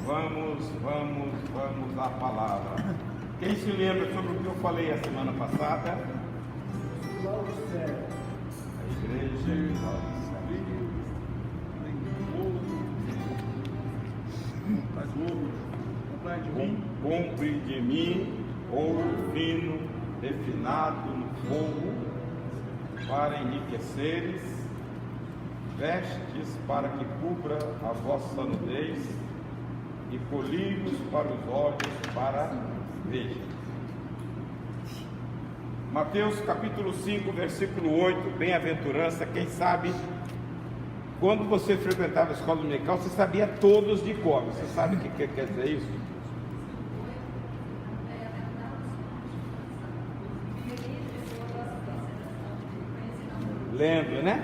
Vamos à palavra. Quem se lembra sobre o que eu falei a semana passada? A igreja compre de mim ouro fino, refinado no fogo, para enriqueceres, vestes para que cubra a vossa nudez, e colírios para os olhos para ver. Mateus capítulo 5, versículo 8, bem-aventurança. Quem sabe, quando você frequentava a escola dominical, você sabia todos de cor. Você sabe o que quer dizer isso? Lembra, né?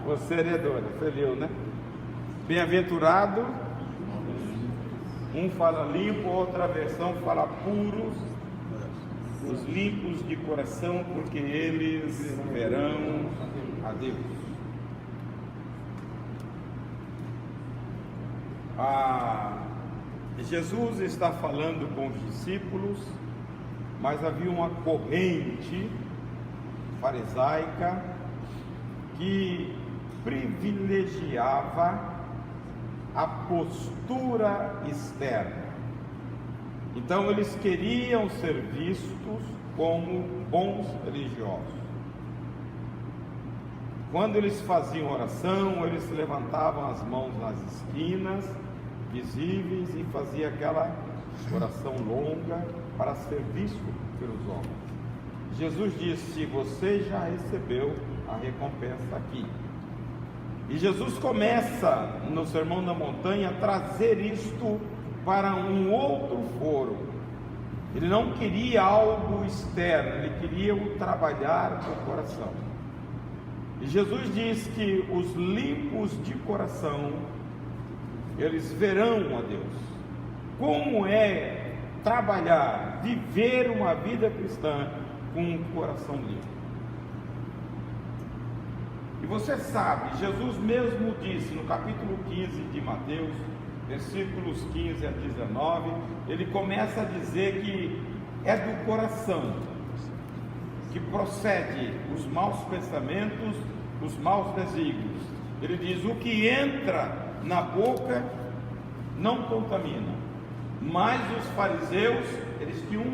Você heredora, você leu, né? Bem-aventurado, um fala limpo, outra versão fala puros, os limpos de coração, porque eles verão a Deus. Jesus está falando com os discípulos, mas havia uma corrente farisaica que privilegiava a postura externa. Então eles queriam ser vistos como bons religiosos. Quando eles faziam oração, eles levantavam as mãos nas esquinas visíveis e faziam aquela oração longa para ser visto pelos homens. Jesus disse: você já recebeu a recompensa aqui. E Jesus começa no Sermão da Montanha a trazer isto para um outro foro. Ele não queria algo externo, ele queria o trabalhar do coração. E Jesus diz que os limpos de coração, eles verão a Deus. Como é trabalhar, viver uma vida cristã com um coração limpo? E você sabe, Jesus mesmo disse no capítulo 15 de Mateus, versículos 15 a 19, ele começa a dizer que é do coração que procede os maus pensamentos, os maus desígnios. Ele diz: o que entra na boca não contamina. Mas os fariseus, eles tinham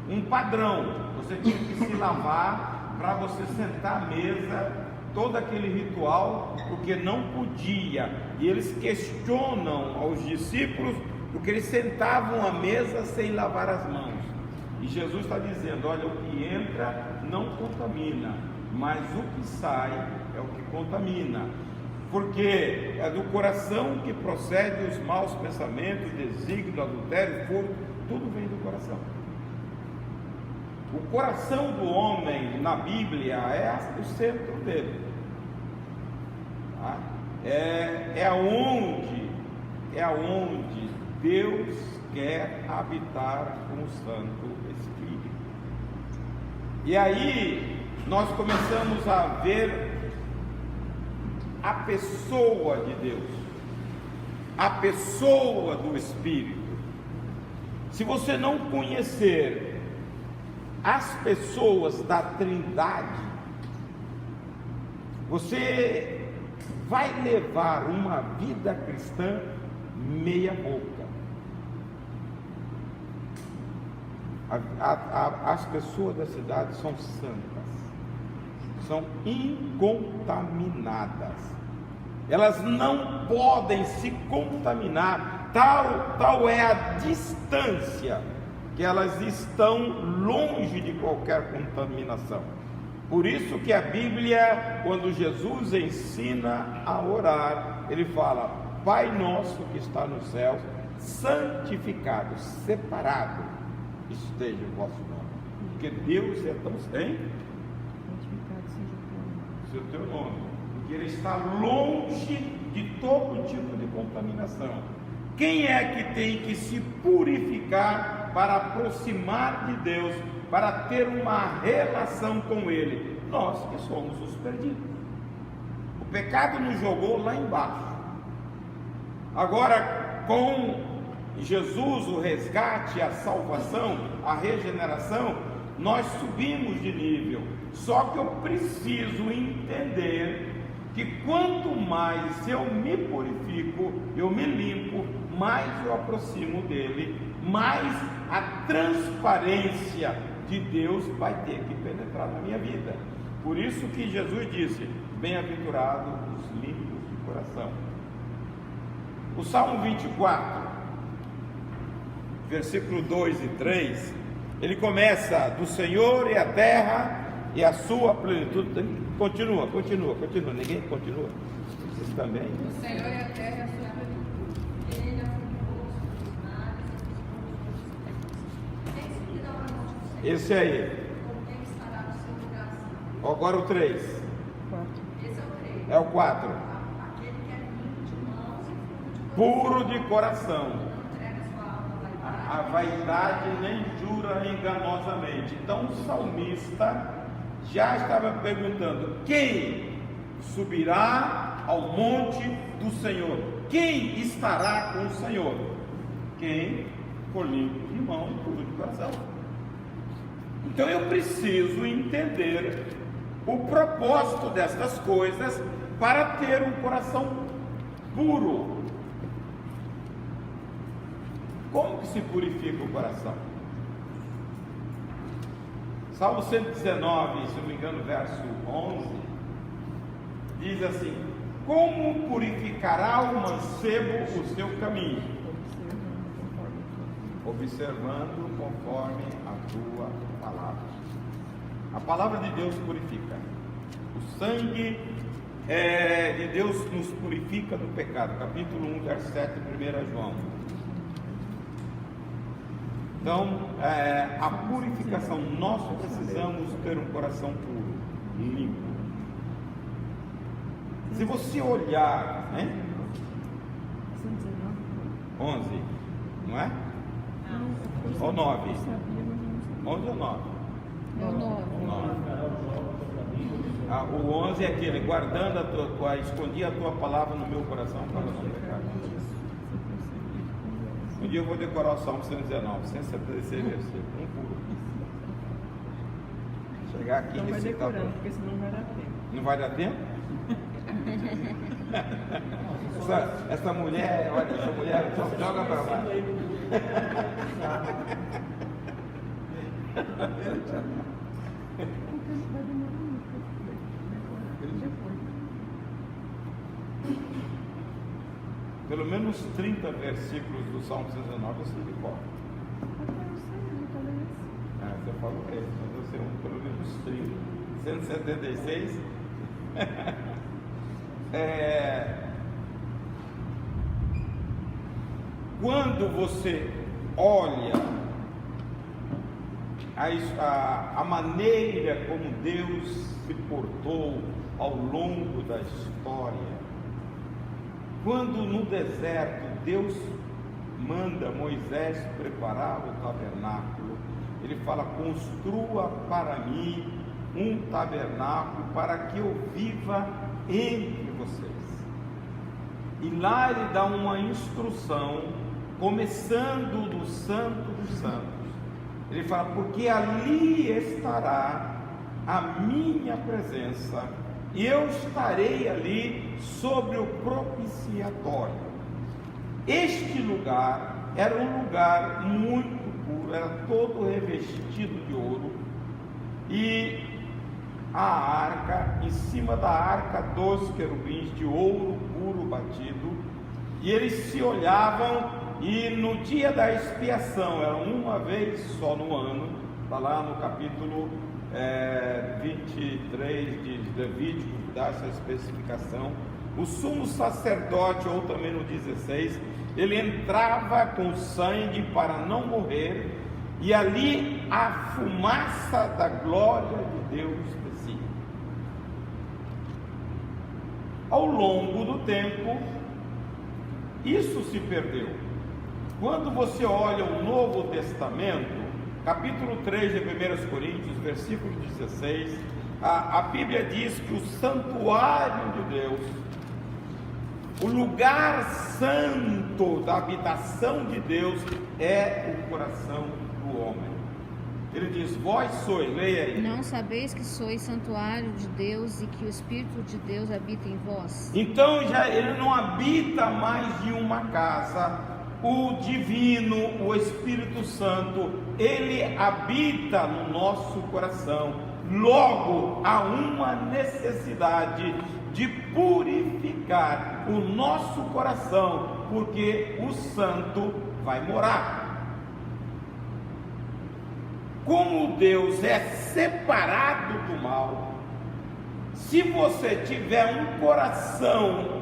um padrão. Você tinha que se lavar para você sentar à mesa, todo aquele ritual, porque não podia. E eles questionam aos discípulos porque eles sentavam à mesa sem lavar as mãos. E Jesus está dizendo: olha, o que entra não contamina, mas o que sai é o que contamina, porque é do coração que procede os maus pensamentos, desígnio, adultério, furto, tudo vem do coração. O coração do homem na Bíblia é o centro dele, tá? É aonde Deus quer habitar com o Santo Espírito. E aí nós começamos a ver a pessoa de Deus, a pessoa do Espírito. Se você não conhecer as pessoas da Trindade, você vai levar uma vida cristã meia boca. As pessoas da cidade são santas, são incontaminadas, elas não podem se contaminar, tal é a distância que elas estão longe de qualquer contaminação. Por isso que a Bíblia, quando Jesus ensina a orar, ele fala: Pai nosso que está nos céus, santificado, separado esteja o vosso nome. Porque Deus é tão santificado seja o teu nome, porque ele está longe de todo tipo de contaminação. Quem é que tem que se purificar para aproximar de Deus, para ter uma relação com Ele? Nós que somos os perdidos. O pecado nos jogou lá embaixo. Agora, com Jesus, o resgate, a salvação, a regeneração, nós subimos de nível. Só que eu preciso entender que quanto mais eu me purifico, eu me limpo, mais eu aproximo dele, mais a transparência de Deus vai ter que penetrar na minha vida. Por isso que Jesus disse: bem-aventurados os limpos de coração. O Salmo 24, versículo 2 e 3, ele começa: do Senhor é a terra e a sua plenitude. Continua, ninguém continua. Vocês também. O Senhor é a terra e a sua plenitude. Ele afundou os mares e quem subirá ao monte do Senhor? Esse aí. Com quem estará no seu lugar? Agora o 3. Esse é o 3. É o 4. Aquele que é limpo de mãos e Puro de coração. não entrega sua alma à vaidade. A vaidade nem jura enganosamente. Então o salmista já estava perguntando: quem subirá ao monte do Senhor? Quem estará com o Senhor? Quem for limpo de mão e puro de coração. Então eu preciso entender o propósito destas coisas para ter um coração puro. Como que se purifica o coração? Salmo 119, se não me engano, verso 11, diz assim: como purificará o mancebo o seu caminho? Observando conforme a tua palavra. A palavra de Deus purifica. O sangue de Deus nos purifica do pecado. Capítulo 1, verso 7, 1 João. Então, a purificação, nós precisamos ter um coração puro, limpo. Se você olhar, né? 11, não é? Ou 9? 11 ou 9? É o 9. O 11 é aquele: guardando escondi a tua palavra no meu coração para não pecar. Um dia eu vou decorar o Salmo 119, 176 versículos, um puro. Chegar aqui Então e vai recitar. decorando, porque senão não vai dar tempo. Não vai dar tempo? essa mulher, olha, essa mulher só joga para lá. Pelo menos 30 versículos do Salmo 119 eu sei de cor. Você falou esse, mas eu sei pelo menos 30. 176. Quando você olha a maneira como Deus se portou ao longo da história, quando no deserto Deus manda Moisés preparar o tabernáculo, ele fala: construa para mim um tabernáculo para que eu viva entre vocês. E lá ele dá uma instrução, começando do Santo dos Santos. Ele fala: porque ali estará a minha presença, e eu estarei ali sobre o propiciatório. Este lugar era um lugar muito puro, era todo revestido de ouro, e a arca, em cima da arca, 12 querubins de ouro puro batido, e eles se olhavam, e no dia da expiação, era uma vez só no ano, está lá no capítulo 23 de Levítico, dá essa especificação. O sumo sacerdote, ou também no 16, ele entrava com sangue para não morrer, e ali a fumaça da glória de Deus descia. Ao longo do tempo, isso se perdeu. Quando você olha o Novo Testamento, capítulo 3 de 1 Coríntios, versículo 16, a Bíblia diz que o santuário de Deus O lugar santo da habitação de Deus é o coração do homem. Ele diz: vós sois, leia aí. Não sabeis que sois santuário de Deus e que o Espírito de Deus habita em vós? Então ele não habita mais em uma casa. O divino, o Espírito Santo, ele habita no nosso coração. Logo, há uma necessidade de purificar o nosso coração, porque o santo vai morar. Como Deus é separado do mal, se você tiver um coração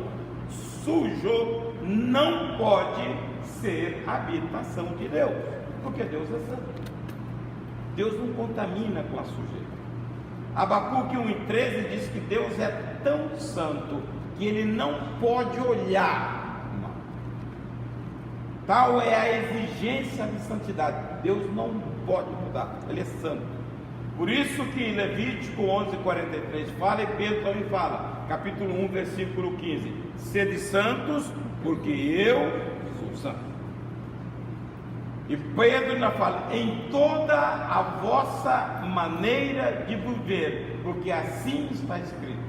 sujo, não pode ser a habitação de Deus, porque Deus é santo. Deus não contamina com a sujeira. Abacuque 1:13 diz que Deus é tão santo que ele não pode olhar o mal. Tal é a exigência de santidade. Deus não pode mudar, ele é santo. Por isso que Levítico 11:43 fala, e Pedro também fala, capítulo 1, versículo 15: sede santos, porque eu sou santo. E Pedro ainda fala, em toda a vossa maneira de viver, porque assim está escrito.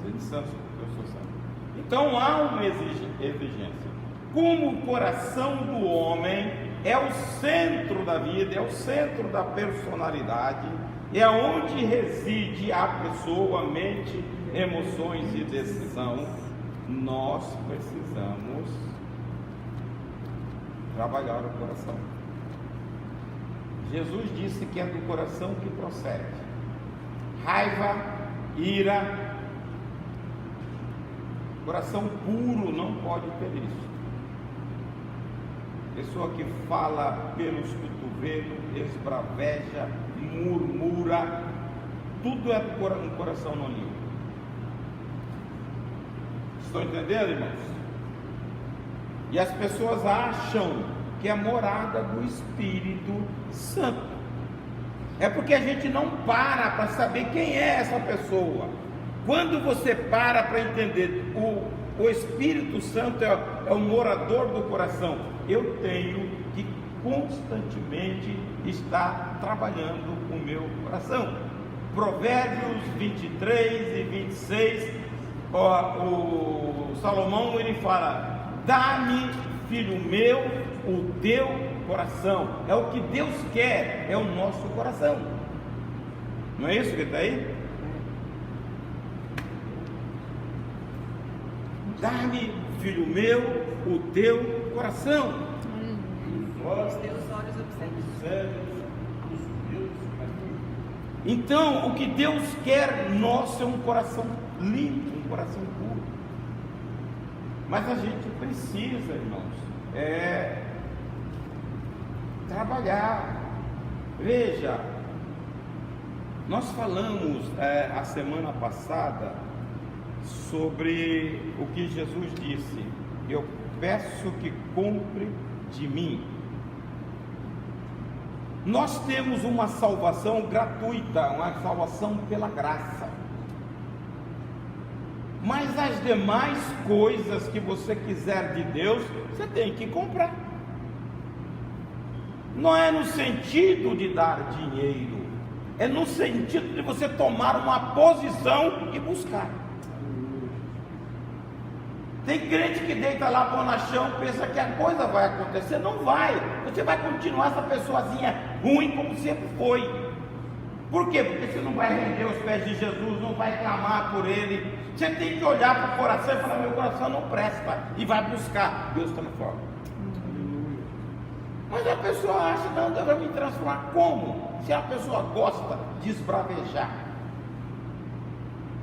Sede santos, porque eu sou santo. Então há uma exigência. Como o coração do homem é o centro da vida, é o centro da personalidade, é onde reside a pessoa, mente, emoções e decisão, nós precisamos trabalhar o coração. Jesus disse que é do coração que procede raiva, ira. Coração puro não pode ter isso. Pessoa que fala pelos cotovelos, esbraveja, murmura, tudo é um coração não limpo. Estão entendendo, irmãos? E as pessoas acham que é a morada do Espírito Santo. É porque a gente não para saber quem é essa pessoa. Quando você para entender o Espírito Santo é o morador do coração, eu tenho que constantemente estar trabalhando o meu coração. Provérbios 23 e 26, o Salomão ele fala: dá-me, filho meu, o teu coração. É o que Deus quer, é o nosso coração. Não é isso que está aí? Dá-me, filho meu, o teu coração. Os teus olhos observam. Então, o que Deus quer nosso é um coração limpo, um coração puro. Mas a gente precisa, irmãos, trabalhar. Veja, nós falamos a semana passada sobre o que Jesus disse: eu peço que compre de mim. Nós temos uma salvação gratuita, uma salvação pela graça. Mas as demais coisas que você quiser de Deus, você tem que comprar. Não é no sentido de dar dinheiro, é no sentido de você tomar uma posição e buscar. Tem crente que deita lá bonachão, pensa que a coisa vai acontecer. Não vai. Você vai continuar essa pessoazinha ruim como sempre foi. Por quê? Porque você não vai render os pés de Jesus, não vai clamar por Ele. Você tem que olhar para o coração e falar: meu coração não presta, e vai buscar. Deus está na forma. Mas a pessoa acha: não, Deus vai me transformar. Como? Se a pessoa gosta de esbravejar.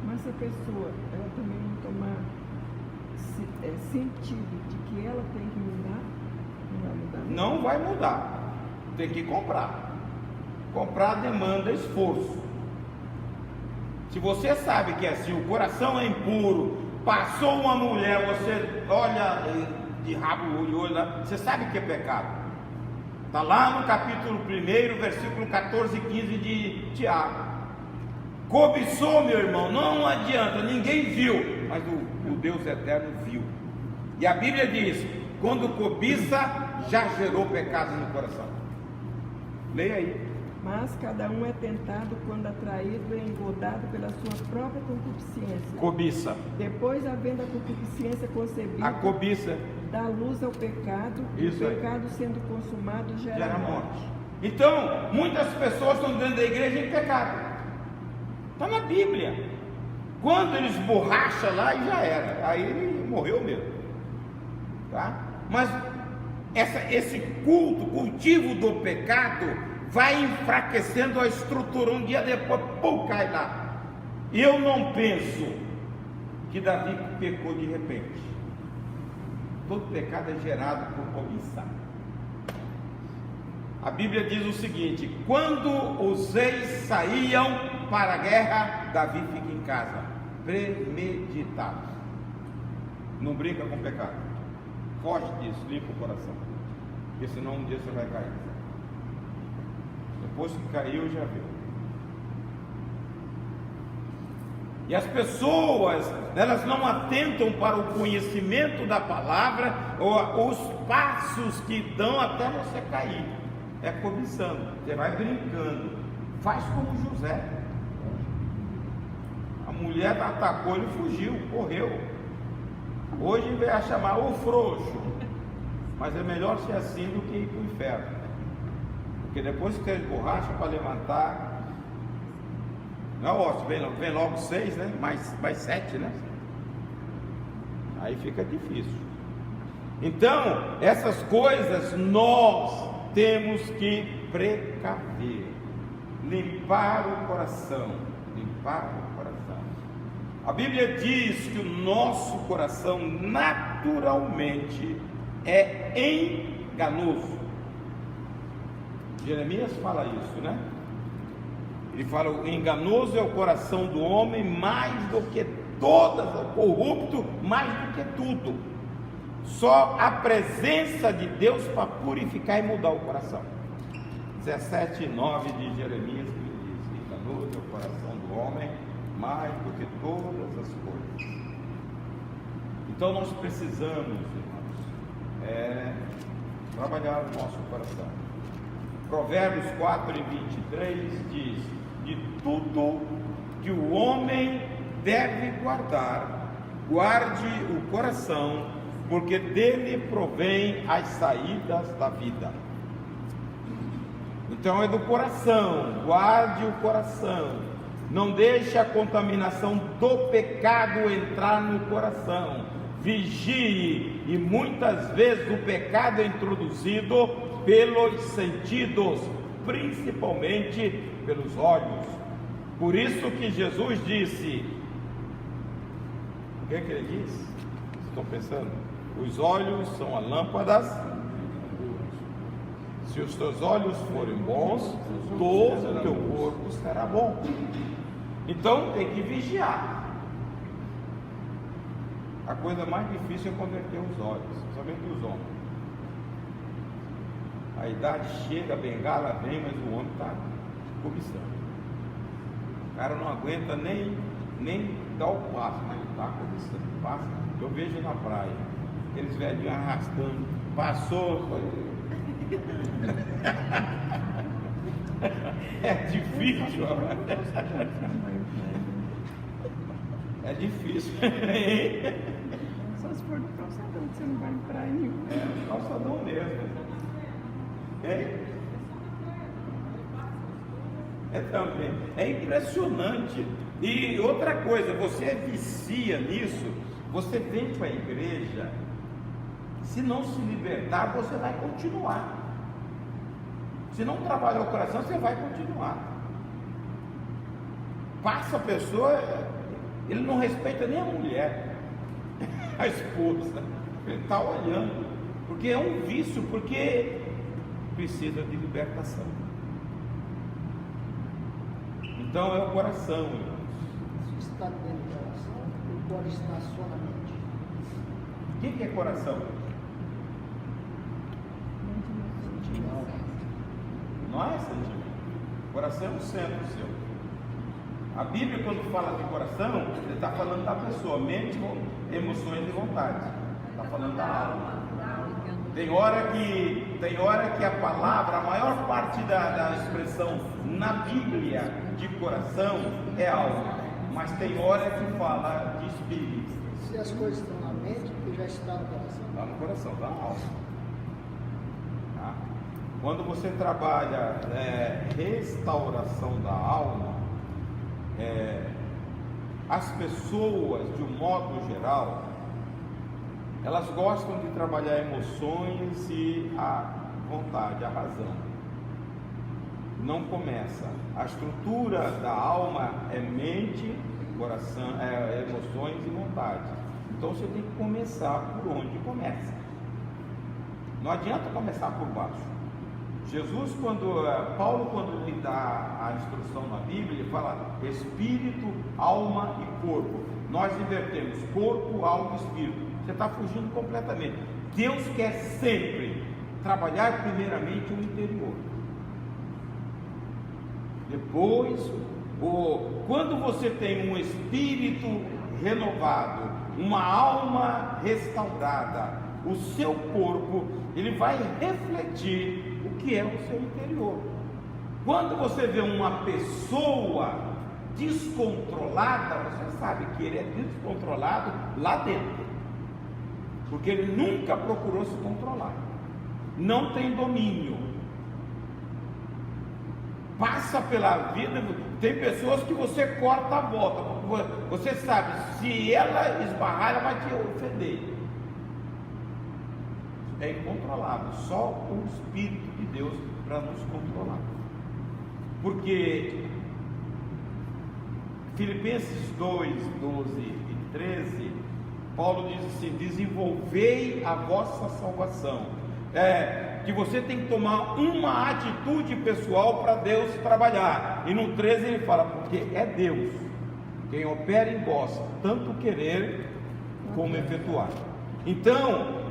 Mas se a pessoa ela também não tomar sentido de que ela tem que mudar, não vai mudar. Não vai mudar. Tem que comprar. Comprar demanda esforço. Se você sabe que assim, o coração é impuro, passou uma mulher, você olha de rabo de olho lá, você sabe que é pecado. Está lá no capítulo 1, versículo 14 e 15 de Tiago. Cobiçou, meu irmão, não adianta, ninguém viu, mas o Deus eterno viu. E a Bíblia diz: quando cobiça, já gerou pecado no coração. Leia aí. Mas cada um é tentado quando atraído e engodado pela sua própria concupiscência. Cobiça. Depois, havendo a concupiscência concebida, A cobiça dá luz ao pecado, Isso e o aí. pecado sendo consumado gera morte. Então, muitas pessoas estão dentro da igreja em pecado. Está na Bíblia. Quando ele esborracha lá, e já era. Aí ele morreu mesmo. Tá? Mas esse cultivo do pecado vai enfraquecendo a estrutura. Um dia depois, pum, cai lá. Eu não penso que Davi pecou de repente. Todo pecado é gerado por cobiça. A Bíblia diz o seguinte: quando os reis saíam para a guerra, Davi fica em casa, premeditado. Não brinca com o pecado. Foge disso, limpa o coração, porque senão um dia você vai cair. Depois que caiu, já viu. E as pessoas, elas não atentam para o conhecimento da palavra, ou os passos que dão até você cair. É cobiçando, você vai brincando. Faz como José. A mulher atacou, ele fugiu, correu. Hoje vai chamar o frouxo. Mas é melhor ser assim do que ir para o inferno. Porque depois que tem borracha para levantar, não é ótimo, vem logo 6, né? Mais 7, né? Aí fica difícil. Então, essas coisas nós temos que precaver, limpar o coração, limpar o coração. A Bíblia diz que o nosso coração naturalmente é enganoso. Jeremias fala isso, né? Ele fala: enganoso é o coração do homem mais do que todas, corrupto mais do que tudo. Só a presença de Deus para purificar e mudar o coração. 17:9 de Jeremias que diz: enganoso é o coração do homem mais do que todas as coisas. Então nós precisamos, irmãos, trabalhar o nosso coração. Provérbios 4:23 diz: de tudo que o homem deve guardar, guarde o coração, porque dele provém as saídas da vida. Então é do coração, guarde o coração, não deixe a contaminação do pecado entrar no coração, vigie, e muitas vezes o pecado é introduzido pelos sentidos, principalmente pelos olhos. Por isso que Jesus disse, o que é que ele disse? Estão pensando? Os olhos são a lâmpada. Se os teus olhos forem bons, todo o teu corpo será bom. Então tem que vigiar. A coisa mais difícil é converter os olhos, somente os homens. A idade chega, a bengala vem, mas o homem está cobiçando. O cara não aguenta nem dar o passo, mas está cobiçando. Passa. Eu vejo na praia, aqueles velhinhos arrastando, passou. É difícil. É difícil. Só se for no calçadão, que você não vai em praia nenhuma. É, calçadão mesmo. É também. É impressionante. E outra coisa, você vicia nisso, você vem para a igreja, se não se libertar, você vai continuar. Se não trabalhar o coração, você vai continuar. Passa a pessoa, ele não respeita nem a mulher, a esposa, ele está olhando, porque é um vício, porque precisa de libertação. Então é o coração, irmãos. Se está dentro do coração, o pode estar só na mente. O que é coração? Não é sentimento. O coração é o centro seu. A Bíblia, quando fala de coração, ele está falando da pessoa, mente, emoções e vontades. Está falando da alma. Tem hora que a palavra, a maior parte da expressão na Bíblia de coração é alma, mas tem hora que fala de espírito. Se as coisas estão na mente, porque já está no coração. Está no coração, está na alma. Tá? Quando você trabalha restauração da alma, as pessoas, de um modo geral, elas gostam de trabalhar emoções e a vontade, a razão. Não começa. A estrutura da alma é mente, coração, emoções e vontade. Então você tem que começar por onde começa. Não adianta começar por baixo. Paulo, quando lhe dá a instrução na Bíblia, ele fala espírito, alma e corpo. Nós invertemos corpo, alma e espírito. Você está fugindo completamente. Deus quer sempre trabalhar primeiramente o interior. Depois, quando você tem um espírito renovado, uma alma restaurada, o seu corpo, ele vai refletir o que é o seu interior. Quando você vê uma pessoa descontrolada, você sabe que ele é descontrolado lá dentro, porque ele nunca procurou se controlar, não tem domínio, passa pela vida. Tem pessoas que você corta a volta, você sabe, se ela esbarrar, ela vai te ofender. É incontrolável, só o Espírito de Deus para nos controlar. Porque Filipenses 2, 12 e 13, Paulo diz assim: desenvolvei a vossa salvação. Que você tem que tomar uma atitude pessoal para Deus trabalhar. E no 13 ele fala, porque é Deus quem opera em vós, tanto querer como efetuar. Então,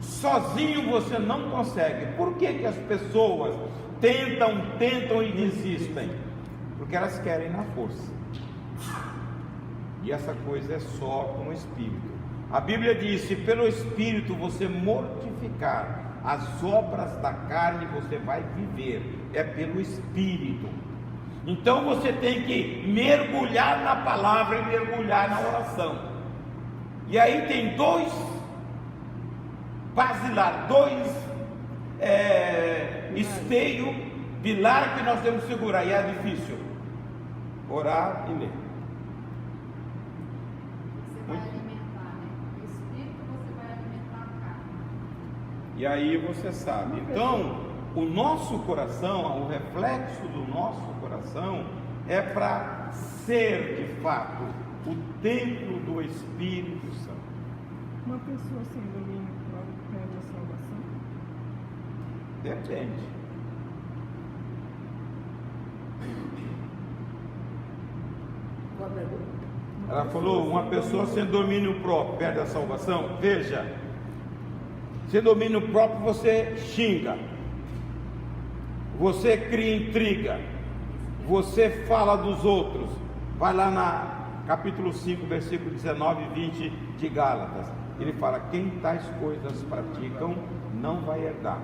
sozinho você não consegue. Por que as pessoas tentam e desistem? Porque elas querem na força. E essa coisa é só com o Espírito. A Bíblia diz: se pelo Espírito você mortificar as obras da carne, você vai viver. É pelo Espírito. Então você tem que mergulhar na palavra e mergulhar na oração. E aí tem dois esteio, pilar que nós temos que segurar, e é difícil: orar e ler. Você vai alimentar, né? O espírito você vai alimentar a carne. E aí você sabe. Então, o nosso coração, o reflexo do nosso coração é para ser de fato o templo do Espírito Santo. Uma pessoa sem domínio próprio perde a salvação? Depende. Qual a pergunta? Ela falou: uma pessoa sem domínio próprio perde a salvação? Veja, sem domínio próprio você xinga, você cria intriga, você fala dos outros. Vai lá na capítulo 5, versículo 19 e 20 de Gálatas. Ele fala: quem tais coisas praticam não vai herdar.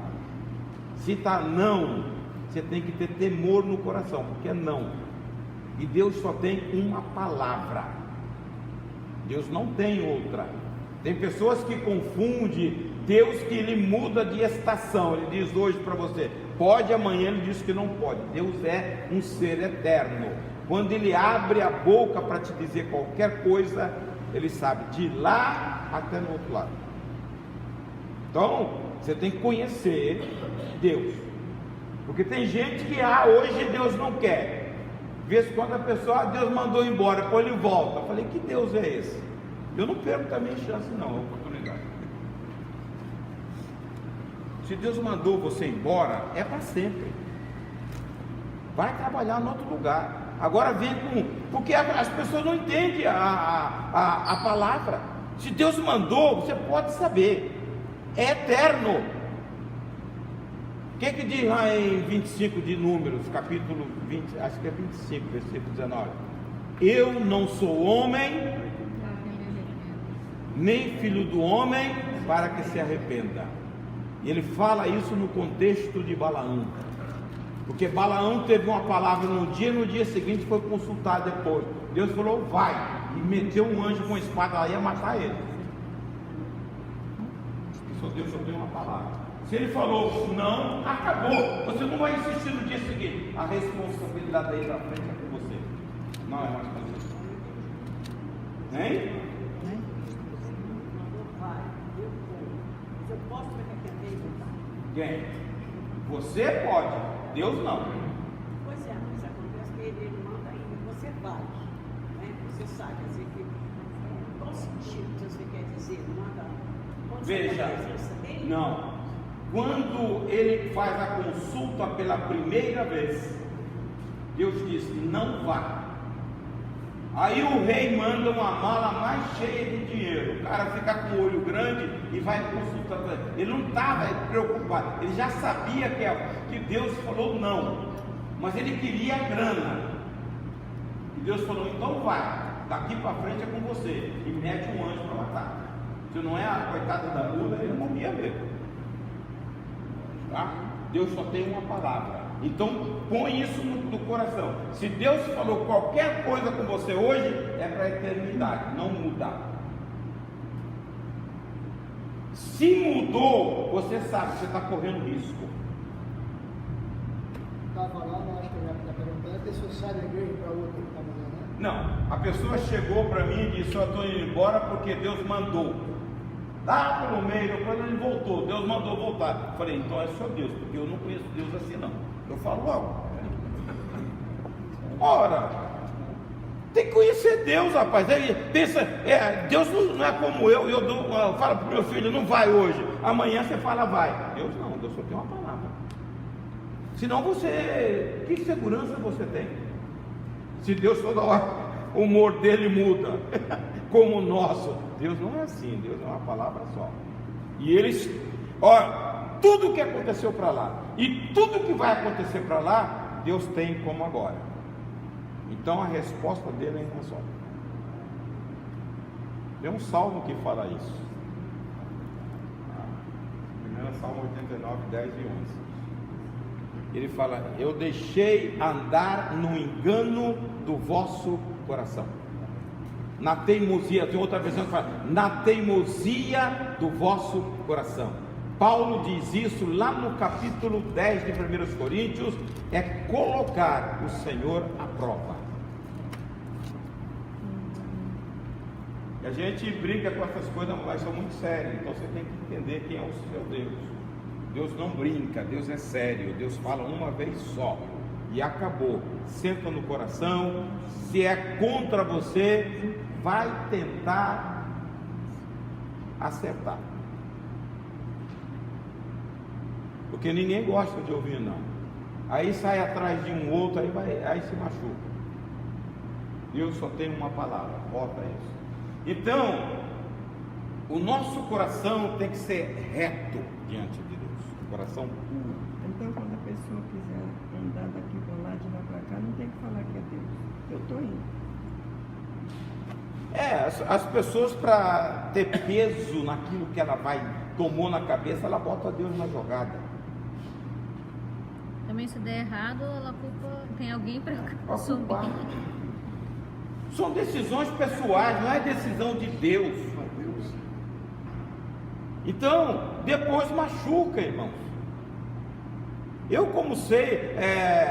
Se está não, você tem que ter temor no coração, porque é não. E Deus só tem uma palavra. Deus não tem outra. Tem pessoas que confundem Deus, que ele muda de estação. Ele diz hoje para você pode, amanhã ele diz que não pode. Deus é um ser eterno. Quando ele abre a boca para te dizer qualquer coisa, ele sabe de lá até no outro lado. Então você tem que conhecer Deus, porque tem gente que hoje Deus não quer. Vez quando a pessoa, Deus mandou embora, depois ele volta. Eu falei: que Deus é esse? Eu não perco também chance não, a oportunidade. Se Deus mandou você embora, é para sempre. Vai trabalhar em outro lugar. Agora vem porque as pessoas não entendem a palavra. Se Deus mandou, você pode saber, é eterno. O que diz lá em 25 de Números, capítulo 20, acho que é 25, versículo 19? Eu não sou homem, nem filho do homem, para que se arrependa. E ele fala isso no contexto de Balaão, porque Balaão teve uma palavra no dia seguinte foi consultar depois. Deus falou, vai, e meteu um anjo com espada lá e ia matar ele. Só Deus só tem uma palavra. Se ele falou não, acabou. Você não vai insistir no dia seguinte. A responsabilidade daí para frente é com você, não é mais com você. Hein? Eu posso me arrepender? Quem? Você pode, Deus não. Pois é, mas acontece que ele manda e você vai. Né? Você sabe, quer dizer que. Qual sentido você quer dizer? Manda. Veja, não. Quando ele faz a consulta pela primeira vez, Deus diz, não vá. Aí o rei manda uma mala mais cheia de dinheiro. O cara fica com o olho grande e vai consultar. Ele não estava preocupado, ele já sabia que Deus falou não, mas ele queria grana. E Deus falou, então vai, daqui para frente é com você. E mete um anjo para matar. Se não é a coitada da mula, ele morria mesmo. Tá? Deus só tem uma palavra. Então põe isso no coração. Se Deus falou qualquer coisa com você hoje, é para a eternidade, não mudar. Se mudou, você sabe, você está correndo risco. Estava lá, não acho que eu já está perguntando, a pessoa sai da igreja para outra que está mandando, né? Não, a pessoa chegou para mim e disse, eu estou indo embora porque Deus mandou. Lá pelo meio, depois ele voltou, Deus mandou voltar. Eu falei, então é só Deus, porque eu não conheço Deus assim não. Eu falo logo. Ora, tem que conhecer Deus, rapaz. Ele pensa, Deus não é como eu falo para o meu filho, não vai hoje. Amanhã você fala, vai. Deus não, Deus só tem uma palavra. Senão você, que segurança você tem? Se Deus toda hora, o humor dele muda, como o nosso. Deus não é assim, Deus é uma palavra só. E eles, olha, tudo que aconteceu para lá e tudo que vai acontecer para lá, Deus tem como agora. Então a resposta dele é uma só. Tem um salmo que fala isso. Primeiro Salmo 89, 10 e 11. Ele fala, eu deixei andar no engano do vosso coração. Na teimosia, tem outra versão que fala, na teimosia do vosso coração. Paulo diz isso lá no capítulo 10 de 1 Coríntios, é colocar o Senhor à prova. E a gente brinca com essas coisas, mas são muito sérias, então você tem que entender quem é o seu Deus. Deus não brinca, Deus é sério, Deus fala uma vez só. E acabou, senta no coração. Se é contra você, vai tentar acertar, porque ninguém gosta de ouvir não. Aí sai atrás de um outro, aí se machuca. Deus só tem uma palavra, bota isso. Então o nosso coração tem que ser reto diante de Deus, coração puro. Então quando a pessoa quiser andar daqui para lá, de lá para cá, não tem que falar que é Deus. Eu estou indo. As pessoas, para ter peso naquilo que ela tomou na cabeça, ela bota Deus na jogada. Também se der errado, ela culpa, tem alguém para assumir. São decisões pessoais, não é decisão de Deus. Então, depois machuca, irmãos. Eu, como sei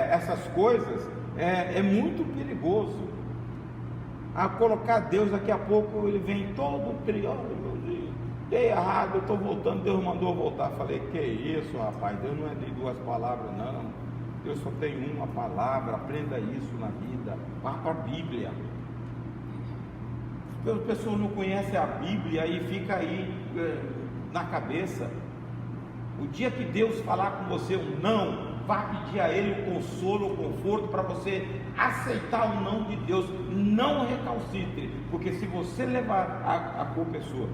essas coisas, é muito perigoso. A colocar Deus, daqui a pouco ele vem todo triângulo, meu Deus, dei errado, eu estou voltando, Deus mandou voltar. Falei, que isso, rapaz, Deus não é de duas palavras não, Deus só tem uma palavra, aprenda isso na vida, vá para a Bíblia. As pessoas não conhecem a Bíblia e fica aí na cabeça. O dia que Deus falar com você um não, vá pedir a Ele o consolo, o conforto para você aceitar o não de Deus. Não recalcitre, porque se você levar a culpa é sua.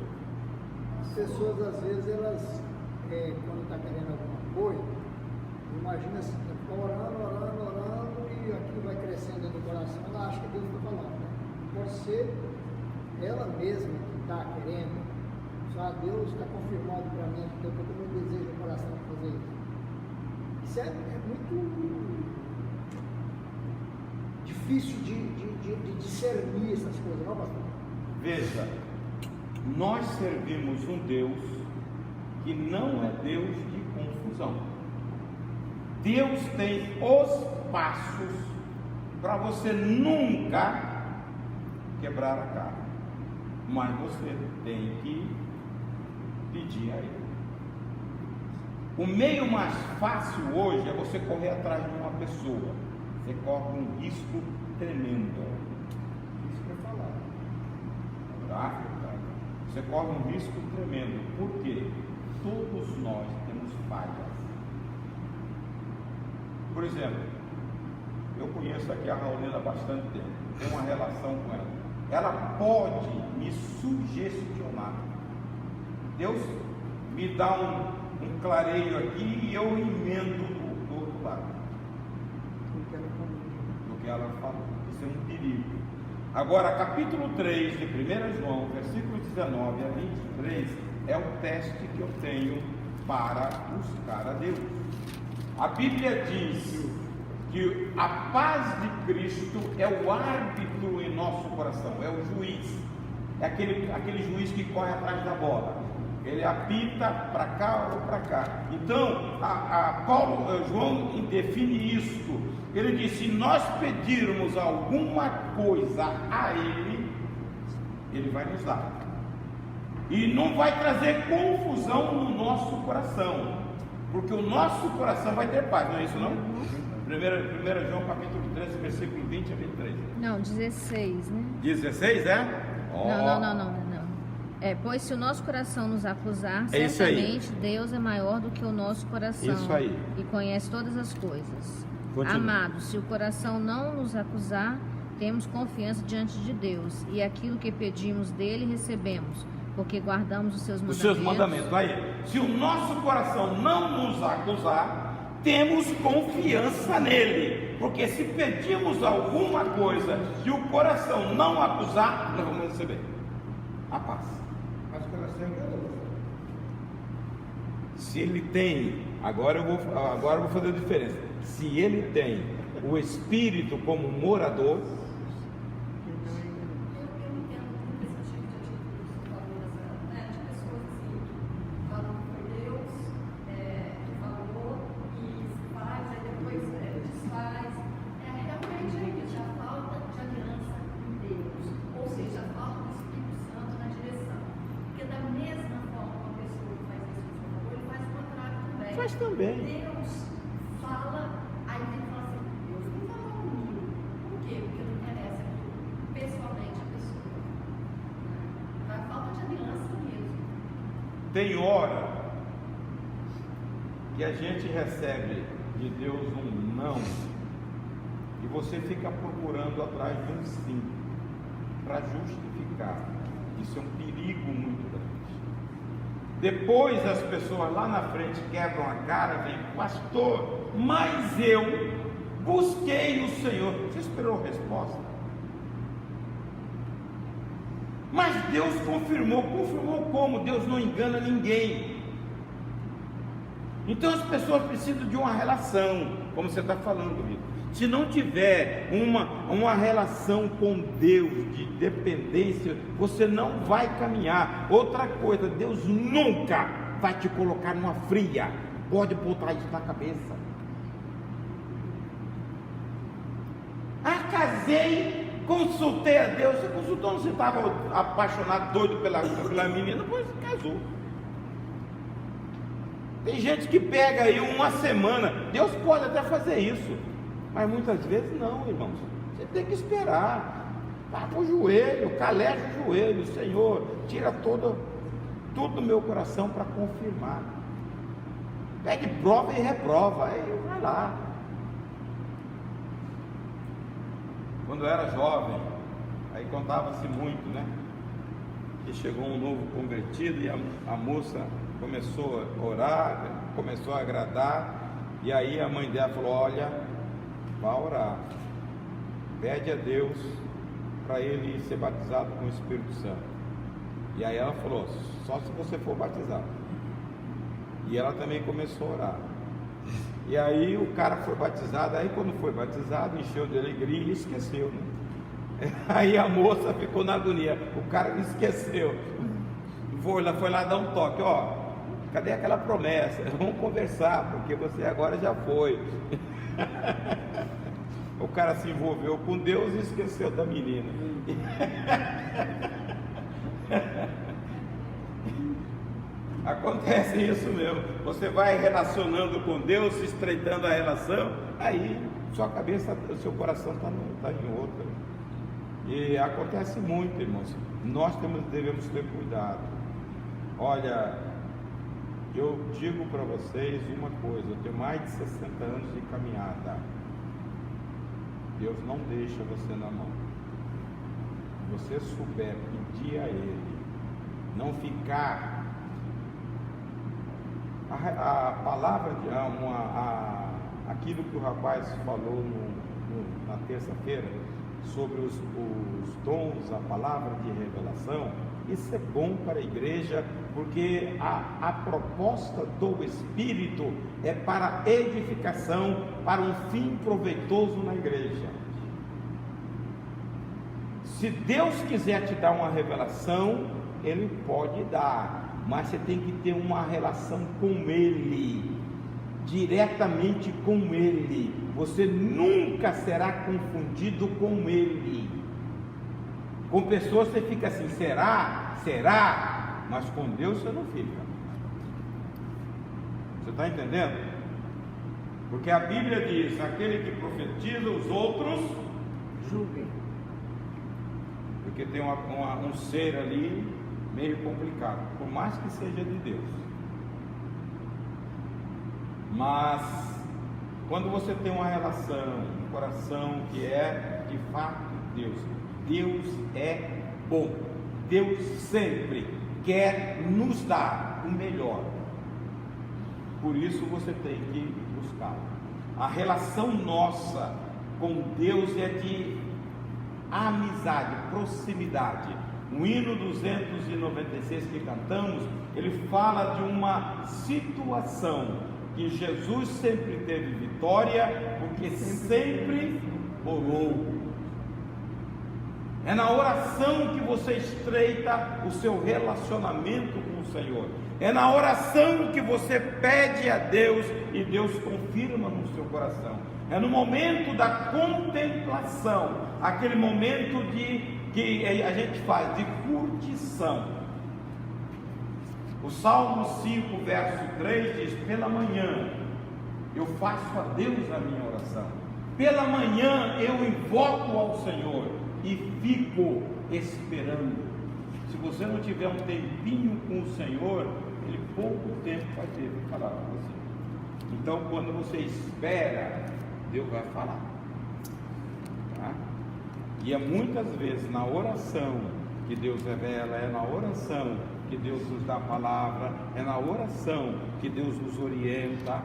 As pessoas às vezes elas, quando está querendo alguma coisa, imagina assim, está orando e aquilo vai crescendo dentro do coração, ela acha que Deus está falando, né? ser ela mesma que está querendo. Só Deus está confirmando para mim que eu tenho um desejo no coração de fazer isso. Isso é muito difícil de discernir essas coisas, não, pastor? Veja, nós servimos um Deus que não é Deus de confusão. Deus tem os passos para você nunca quebrar a cara, mas você tem que pedir a Ele. O meio mais fácil hoje é você correr atrás de uma pessoa. Você corre um risco tremendo. Isso que eu falar. Tá? Você corre um risco tremendo. Por quê? Todos nós temos falhas. Por exemplo, eu conheço aqui a Raulina há bastante tempo, tenho uma relação com ela. Ela pode me sugestionar. Deus me dá um clareio aqui e eu emendo do outro lado do que ela falou. Isso é um perigo. Agora, capítulo 3 de 1 João, versículos 19 a 23, é o teste que eu tenho para buscar a Deus. A Bíblia diz que a paz de Cristo é o árbitro em nosso coração, é o juiz, é aquele juiz que corre atrás da bola, ele apita para cá ou para cá. Então, João define isso. Ele diz: se nós pedirmos alguma coisa a Ele vai nos dar, e não vai trazer confusão no nosso coração, porque o nosso coração vai ter paz, não é isso não? 1 João capítulo 13, versículo 20 a 23. Não, 16, né? 16, é? Oh. Não. Pois se o nosso coração nos acusar, É isso aí. certamente Deus é maior do que o nosso coração. Isso aí. E conhece todas as coisas. Continua. Amados, se o coração não nos acusar, temos confiança diante de Deus, e aquilo que pedimos dele recebemos, porque guardamos os seus Os mandamentos. seus mandamentos. Aí, se o nosso coração não nos acusar, temos confiança nele, porque se pedimos alguma coisa e o coração não acusar, nós vamos receber a paz. Mas o coração é enganoso. Se ele tem, agora eu vou fazer a diferença. Se ele tem o Espírito como morador, Eu entendo muito esse tipo de atitude que você falou, né? De pessoas assim, que falam que foi Deus que falou e se faz, aí depois desfaz. Realmente é isso, a falta de aliança em Deus, ou seja, a falta do Espírito Santo na direção. Porque da mesma forma que uma pessoa que faz isso que você falou, ele faz o contrário também. faz também. Deus fala, aí ele fala assim: Deus não falou comigo. Por quê? Porque não interessa pessoalmente a pessoa. A falta de aliança mesmo. Tem hora que a gente recebe de Deus um não, e você fica procurando atrás de um sim, para justificar. Isso é um perigo muito grande. Depois as pessoas lá na frente quebram a cara, vem: pastor, mas eu busquei o Senhor. Você esperou resposta? Mas Deus confirmou como? Deus não engana ninguém. Então as pessoas precisam de uma relação, como você está falando, Vitor. Se não tiver uma relação com Deus de dependência, você não vai caminhar. Outra coisa, Deus nunca vai te colocar numa fria. Pode botar isso na cabeça. Casei, consultei a Deus. Você consultou, você estava apaixonado, doido pela menina, depois casou. Tem gente que pega aí uma semana. Deus pode até fazer isso, mas muitas vezes não, irmãos. Você tem que esperar. Vai para o joelho, caleja o joelho. Senhor, tira tudo do meu coração para confirmar. Pede prova e reprova. Aí vai lá. Quando eu era jovem, aí contava-se muito, né? Que chegou um novo convertido e a moça começou a orar, começou a agradar, e aí a mãe dela falou: olha, vá orar, pede a Deus para ele ser batizado com o Espírito Santo. E aí ela falou: só se você for batizado. E ela também começou a orar. E aí o cara foi batizado. Aí quando foi batizado, encheu de alegria e esqueceu, né? Aí a moça ficou na agonia. O cara esqueceu. Foi lá dar um toque: ó, cadê aquela promessa? Vamos conversar, porque você agora já foi. O cara se envolveu com Deus e esqueceu da menina. Acontece isso mesmo. Você vai relacionando com Deus, se estreitando a relação, aí sua cabeça, seu coração está em outra. E acontece muito, irmãos. Nós devemos ter cuidado. Olha, eu digo para vocês uma coisa: eu tenho mais de 60 anos de caminhada. Deus não deixa você na mão. Se você souber pedir a Ele, não ficar. A palavra, aquilo que o rapaz falou na terça-feira, sobre os dons, a palavra de revelação, isso é bom para a igreja, porque a proposta do Espírito é para edificação, para um fim proveitoso na igreja. Se Deus quiser te dar uma revelação, Ele pode dar, mas você tem que ter uma relação com Ele, diretamente com Ele. Você nunca será confundido com Ele. Com pessoas você fica assim: será? Será? Mas com Deus você não fica. Você está entendendo? Porque a Bíblia diz: aquele que profetiza, os outros julguem. Porque tem um ser ali meio complicado, por mais que seja de Deus. Mas quando você tem uma relação, um coração que é de fato Deus, Deus é bom. Deus sempre quer nos dar o melhor. Por isso você tem que buscar. A relação nossa com Deus é de amizade, proximidade. O hino 296 que cantamos, ele fala de uma situação que Jesus sempre teve vitória, porque sempre orou. É na oração que você estreita o seu relacionamento com o Senhor. É na oração que você pede a Deus e Deus confirma no seu coração. É no momento da contemplação, aquele momento que a gente faz de curtição. O Salmo 5, verso 3 diz: pela manhã eu faço a Deus a minha oração. Pela manhã eu invoco ao Senhor e fico esperando. Se você não tiver um tempinho com o Senhor, Ele pouco tempo vai ter para falar com você. Então, quando você espera, Deus vai falar. Tá? E é muitas vezes na oração que Deus revela, é na oração que Deus nos dá a palavra, é na oração que Deus nos orienta.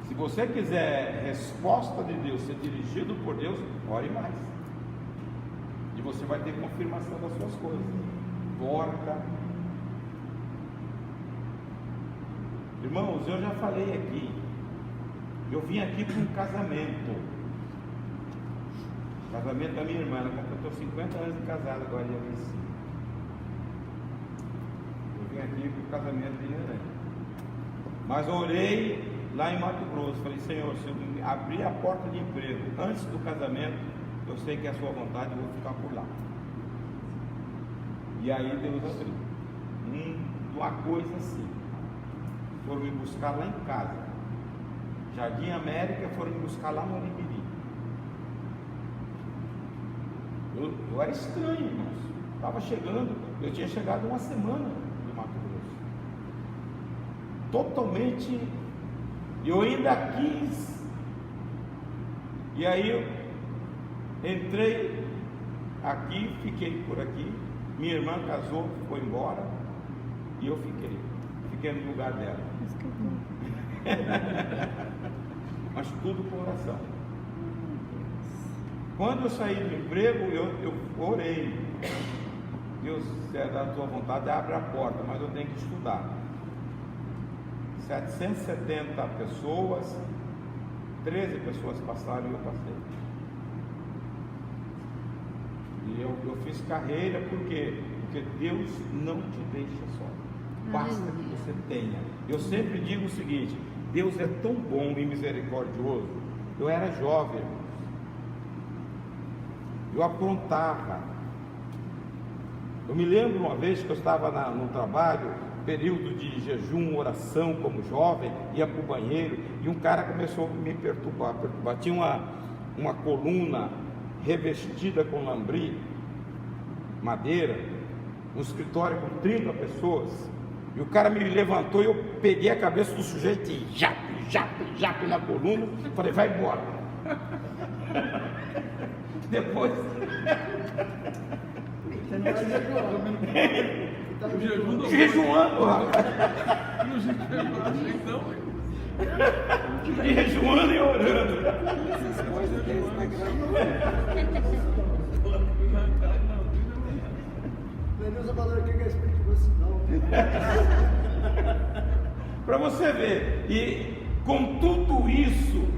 Se você quiser resposta de Deus, ser dirigido por Deus, ore mais. E você vai ter confirmação das suas coisas. Porta. Irmãos, eu já falei aqui. Eu vim aqui para um casamento. Casamento da minha irmã. Ela completou 50 anos de casada agora, dia 25. Eu vim aqui para o casamento de Irã. Mas orei lá em Mato Grosso. Falei: Senhor, se eu abrir a porta de emprego antes do casamento, eu sei que é a sua vontade, eu vou ficar por lá. E aí Deus abriu. Uma coisa assim. Foram me buscar lá em casa. Jardim América, foram me buscar lá no Oribiri. Eu era estranho, irmãos. Estava chegando, eu tinha chegado uma semana de Mato Grosso. Totalmente. Eu ainda quis. E aí eu entrei aqui, fiquei por aqui. Minha irmã casou, foi embora. E eu fiquei no lugar dela. Mas tudo com oração. Quando eu saí do emprego, eu orei. Deus, se é da tua vontade, abre a porta, mas eu tenho que estudar. 770 pessoas, 13 pessoas passaram e eu passei. E eu fiz carreira porque Deus não te deixa só. Basta que você tenha. Eu sempre digo o seguinte: Deus é tão bom e misericordioso. Eu era jovem, eu aprontava. Eu me lembro uma vez que eu estava no trabalho, período de jejum, oração, como jovem, ia para o banheiro e um cara começou a me perturbar. Tinha uma coluna revestida com lambri, madeira, um escritório com 30 pessoas, e o cara me levantou e eu peguei a cabeça do sujeito e jape na coluna, falei, vai embora. Depois Você não vai jejuando, rapaz. Jejuando e orando. Denilson falou aqui que é espírito você não. Para você ver, e com tudo isso,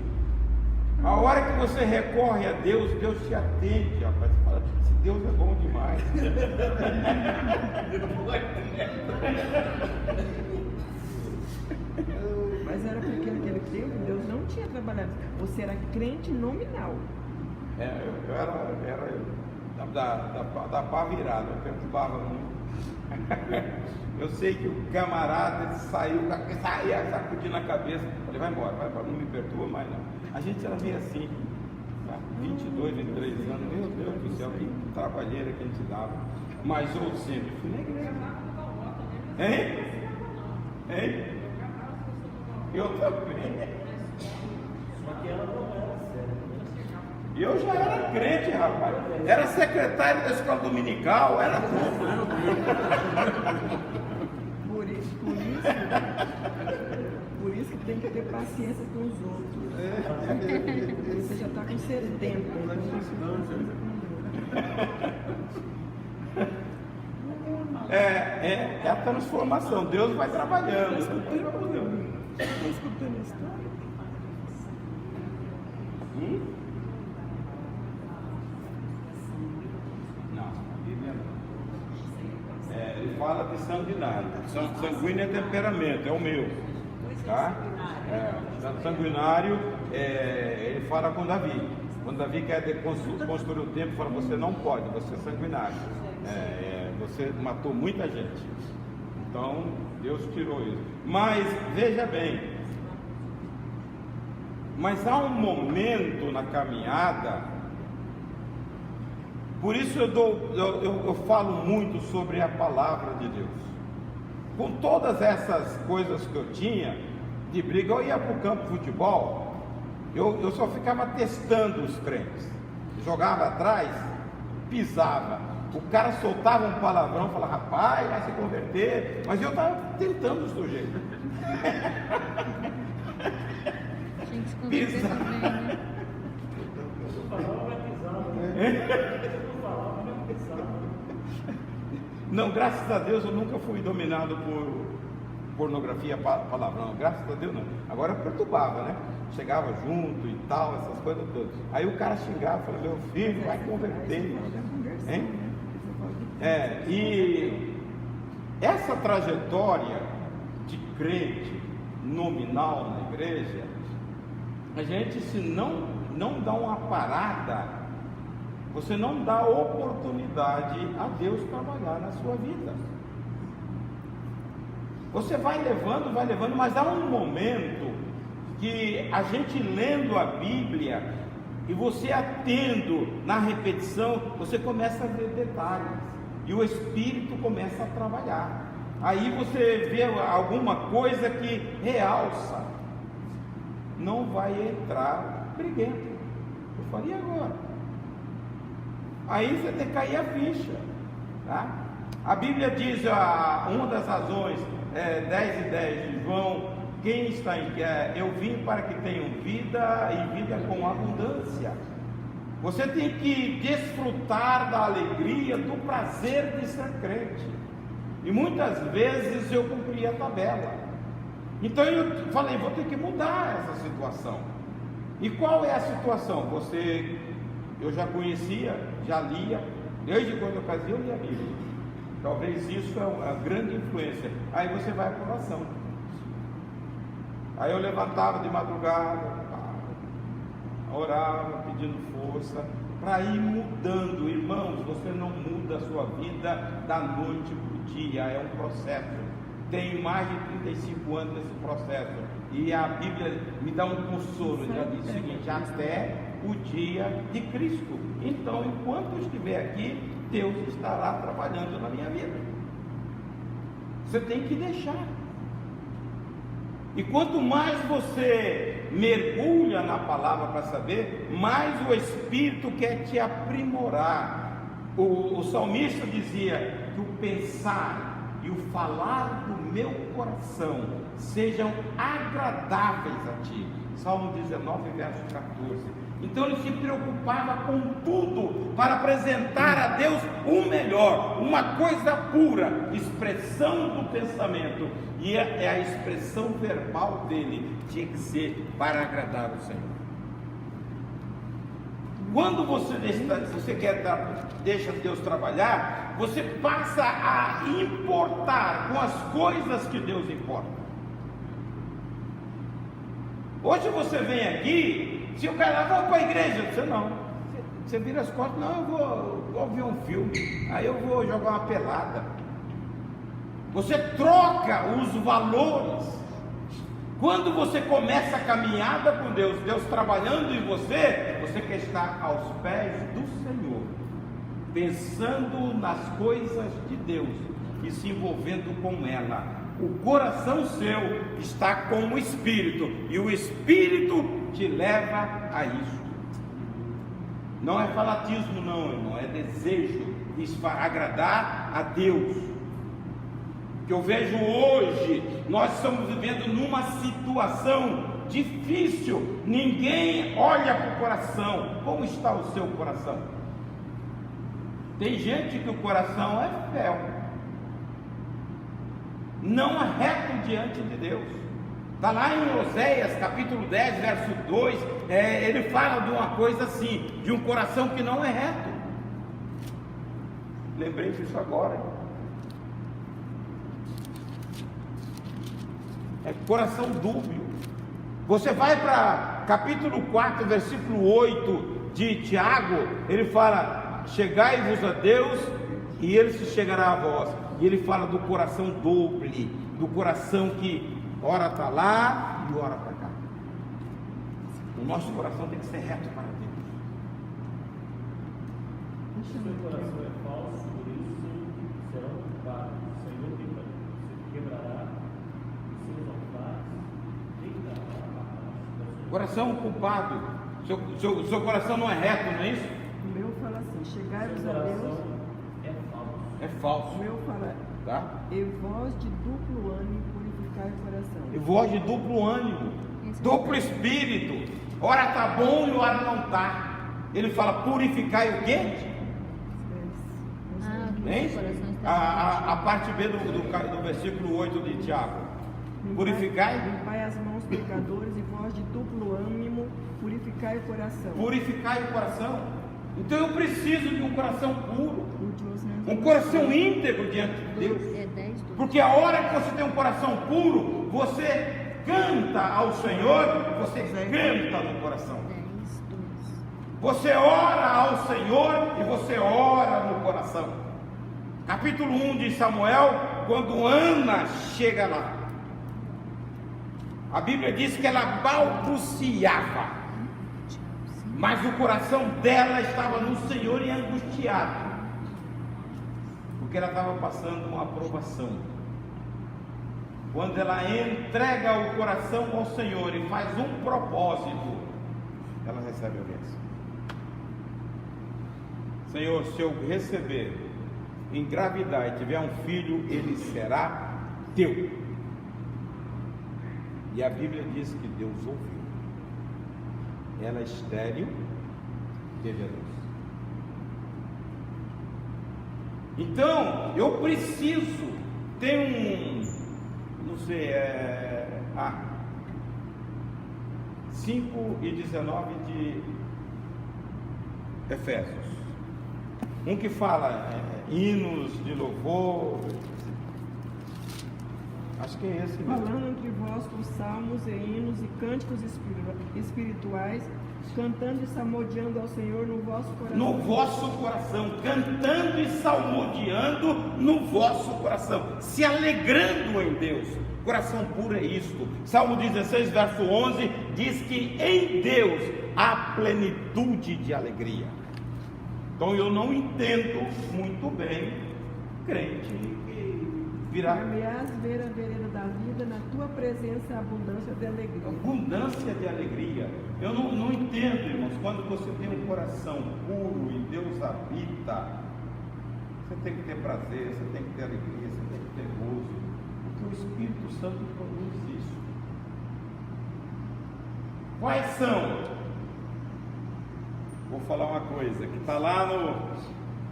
a hora que você recorre a Deus, Deus te atende, rapaz. Você fala, esse Deus é bom demais. Mas era porque naquele tempo Deus não tinha trabalhado. Você era crente nominal. Eu era da pá virada, eu perturbava muito. Eu sei que o camarada saía sacudindo a cabeça. Falei, vai embora, não me perturba mais não. A gente era meio assim, tá? 22, 23 anos, meu Deus do céu, que trabalheira que a gente dava. Mas eu sempre fui na igreja. Hein? Eu também. E eu já era crente, rapaz. Era secretário da escola dominical, era tudo. Por isso que tem que ter paciência com os outros. Você já está com 70. É a transformação. Deus vai trabalhando. Está escutando a história? Não, a Bíblia não. Ele fala de sanguinário. Sanguíneo é temperamento, é o meu. Tá? Sanguinário, ele fala com Davi. Quando Davi quer construir o templo, fala, você não pode, você é sanguinário. Você matou muita gente. Então, Deus tirou isso. Mas, veja bem, mas há um momento na caminhada, por isso eu falo muito sobre a palavra de Deus. Com todas essas coisas que eu tinha de briga, eu ia para o campo de futebol, eu só ficava testando os crentes, jogava atrás, pisava. O cara soltava um palavrão, falava, rapaz, vai se converter, mas eu estava tentando o sujeito. Tinha que se converter também, né? Não, graças a Deus eu nunca fui dominado por pornografia, palavrão, graças a Deus não. Agora eu perturbava, né? Chegava junto e tal, essas coisas todas. Aí o cara xingava, falava, meu filho, vai converter. Hein? E essa trajetória de crente nominal na igreja, a gente, se não dá uma parada, você não dá oportunidade a Deus trabalhar na sua vida. Você vai levando, mas há um momento que a gente lendo a Bíblia e você atendo na repetição, você começa a ver detalhes e o Espírito começa a trabalhar. Aí você vê alguma coisa que realça. Não vai entrar briguento. Eu falei, agora? Aí você tem que cair a ficha, tá? A Bíblia diz, uma das razões, 10 e 10 de João, quem está em guerra, eu vim para que tenham vida e vida com abundância. Você tem que desfrutar da alegria, do prazer de ser crente. E muitas vezes eu cumpri a tabela. Então eu falei, vou ter que mudar essa situação. E qual é a situação? Eu já conhecia, já lia, desde quando eu casei eu lia a Bíblia. Talvez isso é uma grande influência. Aí você vai para a oração. Aí eu levantava de madrugada, orava, pedindo força, para ir mudando. Irmãos, você não muda a sua vida da noite para o dia, é um processo. Tenho mais de 35 anos nesse processo, e a Bíblia me dá um consolo. Ela diz o seguinte: até o dia de Cristo. Então, enquanto eu estiver aqui, Deus estará trabalhando na minha vida. Você tem que deixar. E quanto mais você mergulha na palavra para saber, mais o Espírito quer te aprimorar. O salmista dizia que o pensar e o falar do meu coração sejam agradáveis a ti. Salmo 19, verso 14. Então ele se preocupava com tudo para apresentar a Deus o melhor, uma coisa pura, expressão do pensamento, e é a expressão verbal dele, tinha que ser para agradar o Senhor. Quando você deixa Deus trabalhar, você passa a importar com as coisas que Deus importa. Hoje você vem aqui, se o cara vai para a igreja, você não. Você vira as costas, não, eu vou ver um filme, aí eu vou jogar uma pelada. Você troca os valores. Quando você começa a caminhada com Deus, Deus trabalhando em você, você quer estar aos pés do Senhor, pensando nas coisas de Deus e se envolvendo com ela. O coração seu está com o Espírito, e o Espírito te leva a isso. Não é fanatismo não, irmão, é desejo de agradar a Deus. Que eu vejo hoje, nós estamos vivendo numa situação difícil, ninguém olha para o coração. Como está o seu coração? Tem gente que o coração é fel, não é reto diante de Deus. Está lá em Oséias capítulo 10, verso 2, ele fala de uma coisa assim, de um coração que não é reto. Lembrei disso agora. É coração dúbio. Você vai para capítulo 4, versículo 8 de Tiago, ele fala: chegai-vos a Deus e ele se chegará a vós. E ele fala do coração doble, do coração que ora está lá e ora para cá. O nosso coração tem que ser reto para Deus. O seu coração é falso, por isso serão culpados. O Senhor quebrará os seus altares, deitará a paz. Coração culpado. Seu coração não é reto, não é isso? O meu fala assim: chegai-vos Seu a Deus. coração é falso. É falso. O meu fala: Tá? e voz de duplo ânimo purificai o coração. E voz de duplo ânimo, duplo espírito. Ora está bom e ora não está. Ele fala: purificai o quê? Hein? A parte B do versículo 8 de Tiago. Purificai. Limpai as mãos, pecadores, e voz de duplo ânimo purificai o coração. Purificai o coração. Então eu preciso de um coração puro, um coração íntegro diante de Deus. Porque a hora que você tem um coração puro, você canta ao Senhor, você canta no coração. Você ora ao Senhor e você ora no coração. Capítulo 1 de Samuel, quando Ana chega lá, a Bíblia diz que ela balbuciava, mas o coração dela estava no Senhor e angustiado, porque ela estava passando uma aprovação. Quando ela entrega o coração ao Senhor e faz um propósito, ela recebe a bênção. Senhor, se eu receber, engravidar e tiver um filho, ele será teu. E a Bíblia diz que Deus ouviu. Ela é estéril, teve a Deus. Então, eu preciso ter não sei, 5 e 19 de Efésios. Um que fala hinos de louvor, acho que é esse mesmo. Falando entre vós com salmos e hinos e cânticos espirituais, cantando e salmodiando ao Senhor no vosso coração. No vosso coração, cantando e salmodiando no vosso coração, se alegrando em Deus. Coração puro é isto. Salmo 16, verso 11 diz que em Deus há plenitude de alegria. Então eu não entendo muito bem crente que virá Aliás, ver a vereda da vida na tua presença, a abundância de alegria. abundância de alegria. Eu não entendo, irmãos, quando você tem um coração puro e Deus habita, você tem que ter prazer, você tem que ter alegria, você tem que ter gozo, porque o Espírito Santo produz isso. Quais são? Vou falar uma coisa que está lá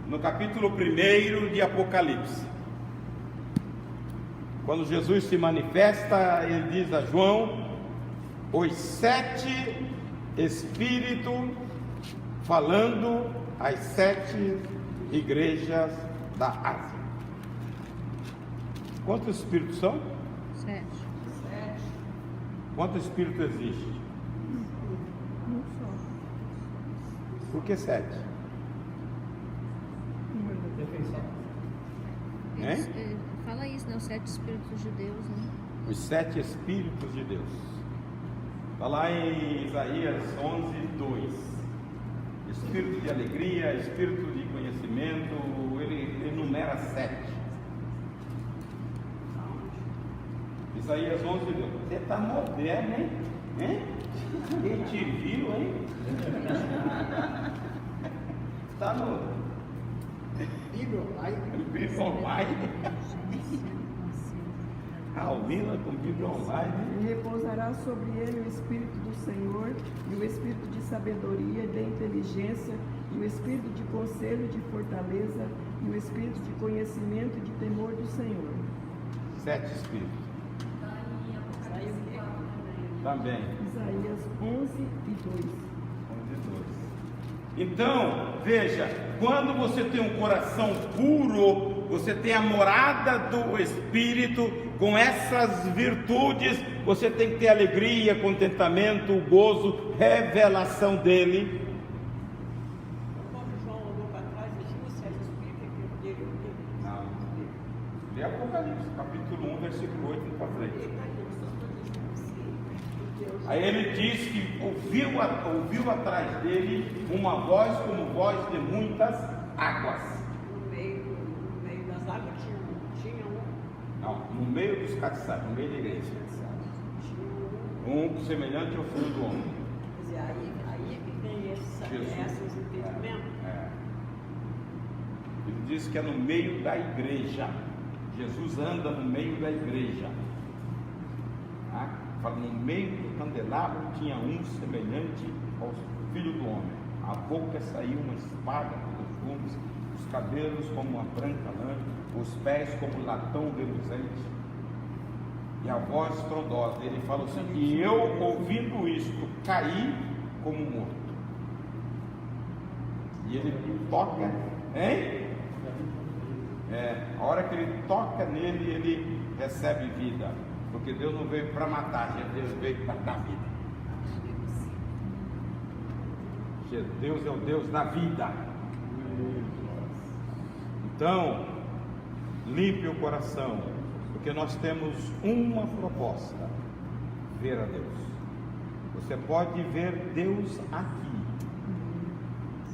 no capítulo 1 de Apocalipse. Quando Jesus se manifesta, ele diz a João: os 7 Espíritos falando às 7 igrejas da Ásia. Quantos Espíritos são? 7. Quantos Espíritos existem? Um só. Por que 7? Fala isso, né? Os 7 Espíritos de Deus, né? Os 7 Espíritos de Deus. Está lá em Isaías 11, 2. Espírito de alegria, espírito de conhecimento, ele enumera 7. Isaías 11, 2. Você está moderno, hein? Quem te viu, hein? Está no Bíblia online. Bíblia Online. Alvina com Bíblia Online. E repousará sobre ele o Espírito do Senhor, e o Espírito de sabedoria e de inteligência, e o Espírito de conselho e de fortaleza, e o Espírito de conhecimento e de temor do Senhor. 7 Espíritos. Está em Apocalipse 4 também. Também. Isaías 11 e 2. Então, veja, quando você tem um coração puro, você tem a morada do Espírito, com essas virtudes, você tem que ter alegria, contentamento, gozo, revelação dele. Quando João olhou para trás, ele tinha os 7 Espíritos que ele Não. Lê Apocalipse, capítulo 1, versículo 8 para frente. Aí ele diz que ouviu atrás dele uma voz como voz de muitas águas. No meio das águas tinha Não, no meio dos castiçados, no meio da igreja. Um semelhante ao filho do homem. Quer dizer, aí que vem esses entendimentos. Ele diz que é no meio da igreja. Jesus anda no meio da igreja. Fala, no meio do candelabro tinha um semelhante ao filho do homem. A boca saiu uma espada pelos gumes, os cabelos como uma branca lã, os pés como latão reluzente, e a voz estrondosa. Ele fala assim: e eu, ouvindo isto, caí como morto. E ele toca, hein? A hora que ele toca nele, ele recebe vida. Porque Deus não veio para matar, Deus veio para dar vida. Deus é o Deus da vida. Então, limpe o coração, porque nós temos uma proposta: ver a Deus. Você pode ver Deus aqui,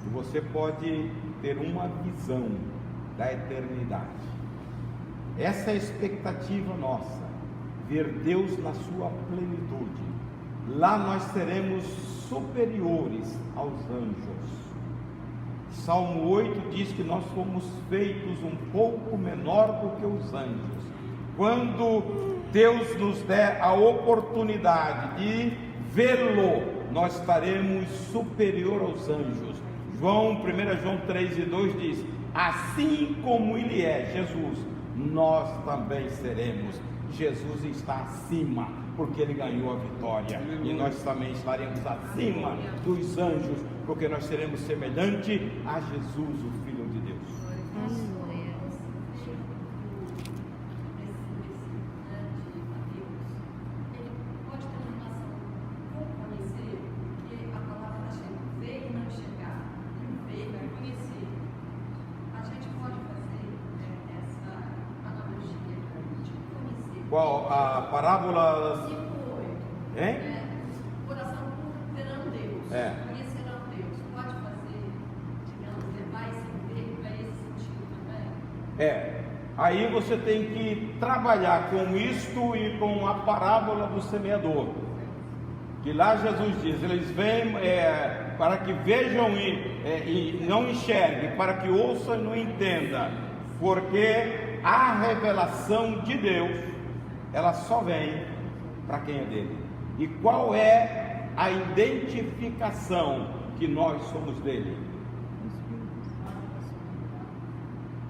e você pode ter uma visão da eternidade. Essa é a expectativa nossa, ver Deus na sua plenitude. Lá nós seremos superiores aos anjos. Salmo 8 diz que nós fomos feitos um pouco menor do que os anjos. Quando Deus nos der a oportunidade de vê-lo, nós estaremos superior aos anjos. 1 João 3:2 diz: assim como Ele é, Jesus, nós também seremos. Jesus está acima, porque Ele ganhou a vitória, e nós também estaremos acima dos anjos, porque nós seremos semelhante a Jesus, o Filho de Deus. Aleluia. Qual a parábola? 5:8. Hein? Coração puro verão Deus. Conhecerão Deus. Pode fazer, digamos, levar esse ver para esse sentido também? Aí você tem que trabalhar com isto e com a parábola do semeador. Que lá Jesus diz: eles vêm para que vejam e não enxerguem, para que ouçam e não entendam, porque a revelação de Deus, ela só vem para quem é dele. E qual é a identificação que nós somos dele?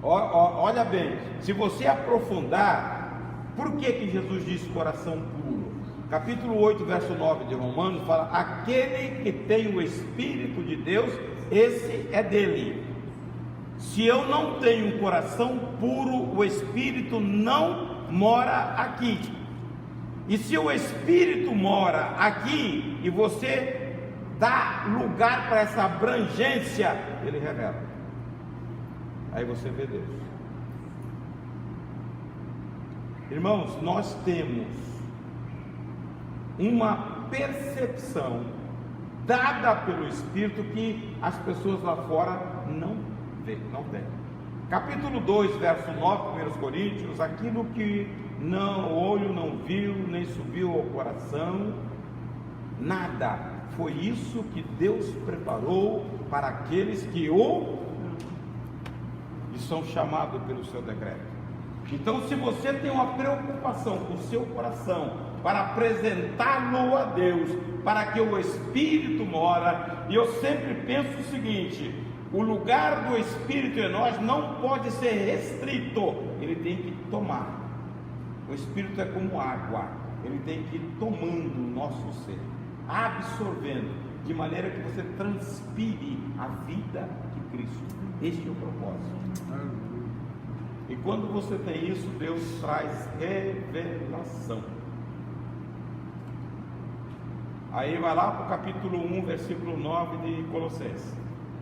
Olha bem, se você aprofundar, por que Jesus disse coração puro? Capítulo 8, verso 9 de Romanos fala: aquele que tem o Espírito de Deus, esse é dele. Se eu não tenho um coração puro, o Espírito não mora aqui. E se o Espírito mora aqui e você dá lugar para essa abrangência, ele revela. Aí você vê Deus. Irmãos, nós temos uma percepção dada pelo Espírito que as pessoas lá fora não vê, não tem. Capítulo 2, verso 9, 1 Coríntios: aquilo que o olho não viu, nem subiu ao coração, nada, foi isso que Deus preparou para aqueles que são chamados pelo seu decreto. Então, se você tem uma preocupação com o seu coração para apresentá-lo a Deus, para que o Espírito mora, e eu sempre penso o seguinte: o lugar do Espírito em nós não pode ser restrito, ele tem que tomar. O Espírito é como água, ele tem que ir tomando o nosso ser, absorvendo, de maneira que você transpire a vida de Cristo. Este é o propósito. E quando você tem isso, Deus traz revelação. Aí vai lá para o capítulo 1, versículo 9 de Colossenses: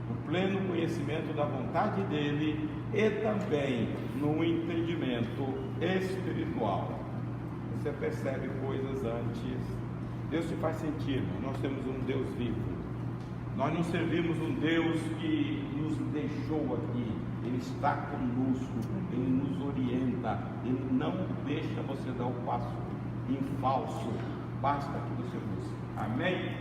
no pleno conhecimento da vontade dele e também no entendimento espiritual. Você percebe coisas antes. Deus se faz sentir, irmão. Nós temos um Deus vivo. Nós não servimos um Deus que nos deixou aqui. Ele está conosco, Ele nos orienta, Ele não deixa você dar o passo em falso. Basta que você busque. Amém?